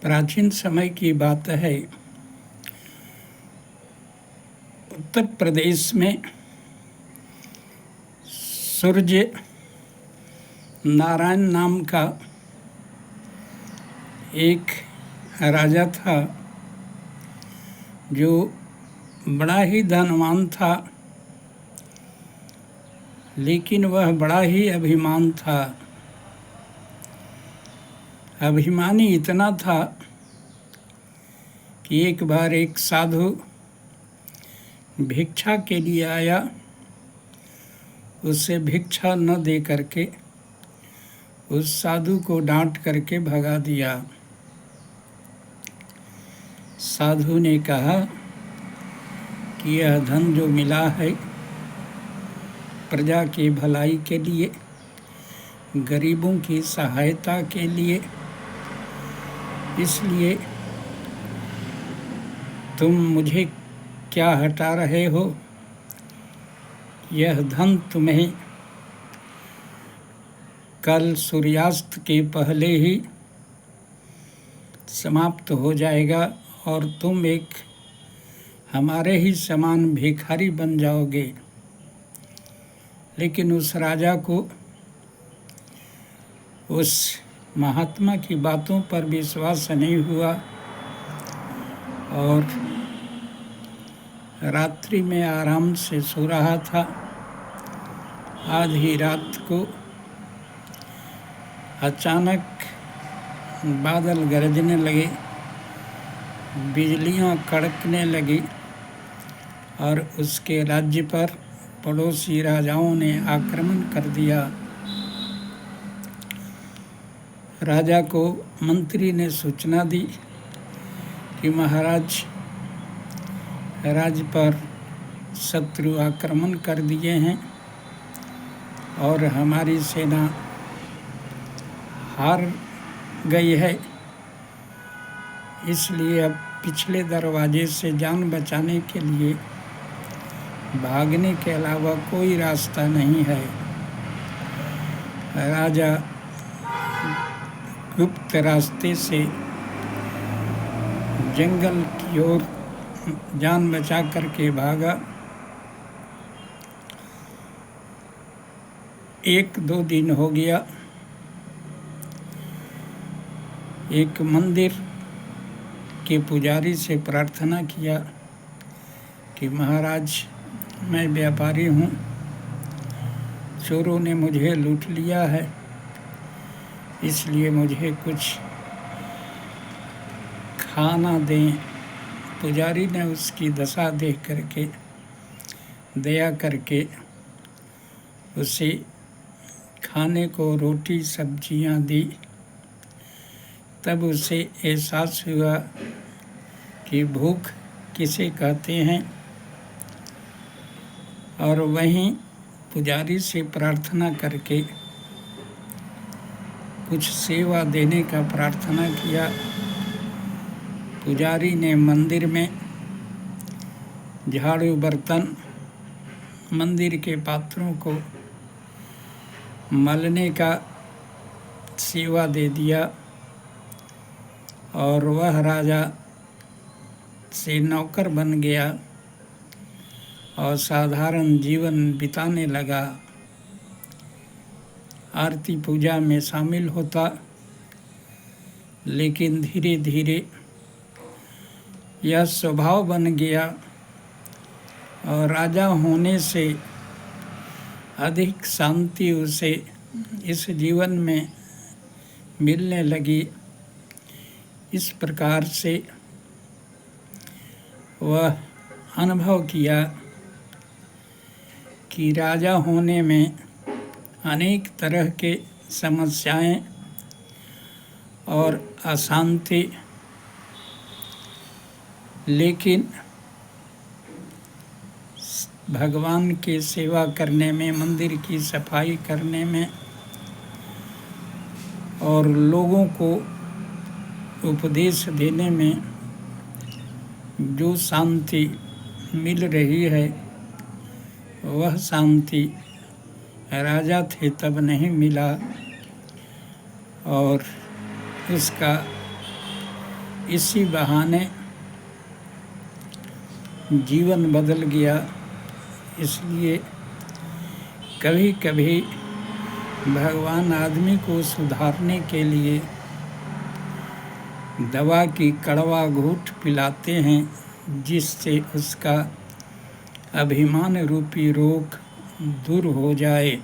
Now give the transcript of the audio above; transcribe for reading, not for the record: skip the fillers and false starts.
प्राचीन समय की बात है। उत्तर प्रदेश में सूर्य नारायण नाम का एक राजा था जो बड़ा ही धनवान था, लेकिन वह बड़ा ही अभिमान था। अभिमानी इतना था कि एक बार एक साधु भिक्षा के लिए आया, उसे भिक्षा न दे करके उस साधु को डांट करके भगा दिया। साधु ने कहा कि यह धन जो मिला है प्रजा की भलाई के लिए, गरीबों की सहायता के लिए, इसलिए तुम मुझे क्या हटा रहे हो? यह धन तुम्हें कल सूर्यास्त के पहले ही समाप्त हो जाएगा और तुम एक हमारे ही समान भिखारी बन जाओगे। लेकिन उस राजा को उस महात्मा की बातों पर विश्वास नहीं हुआ और रात्रि में आराम से सो रहा था। आधी रात को अचानक बादल गरजने लगे, बिजलियां कड़कने लगी और उसके राज्य पर पड़ोसी राजाओं ने आक्रमण कर दिया। राजा को मंत्री ने सूचना दी कि महाराज, राज्य पर शत्रु आक्रमण कर दिए हैं और हमारी सेना हार गई है, इसलिए अब पिछले दरवाजे से जान बचाने के लिए भागने के अलावा कोई रास्ता नहीं है। राजा गुप्त रास्ते से जंगल की ओर जान बचा करके भागा। 1-2 दिन हो गया। एक मंदिर के पुजारी से प्रार्थना किया कि महाराज, मैं व्यापारी हूँ, चोरों ने मुझे लूट लिया है, इसलिए मुझे कुछ खाना दें। पुजारी ने उसकी दशा देख करके दया करके उसे खाने को रोटी सब्जियां दी। तब उसे एहसास हुआ कि भूख किसे कहते हैं, और वहीं पुजारी से प्रार्थना करके कुछ सेवा देने का प्रार्थना किया। पुजारी ने मंदिर में झाड़ू बर्तन, मंदिर के पात्रों को मलने का सेवा दे दिया और वह राजा से नौकर बन गया और साधारण जीवन बिताने लगा। आरती पूजा में शामिल होता, लेकिन धीरे धीरे यह स्वभाव बन गया और राजा होने से अधिक शांति उसे इस जीवन में मिलने लगी। इस प्रकार से वह अनुभव किया कि राजा होने में अनेक तरह के समस्याएं और अशांति, लेकिन भगवान की सेवा करने में, मंदिर की सफाई करने में और लोगों को उपदेश देने में जो शांति मिल रही है, वह शांति राजा थे तब नहीं मिला और उसका इसी बहाने जीवन बदल गया। इसलिए कभी कभी भगवान आदमी को सुधारने के लिए दवा की कड़वा घूंट पिलाते हैं, जिससे उसका अभिमान रूपी रोग दूर हो जाए।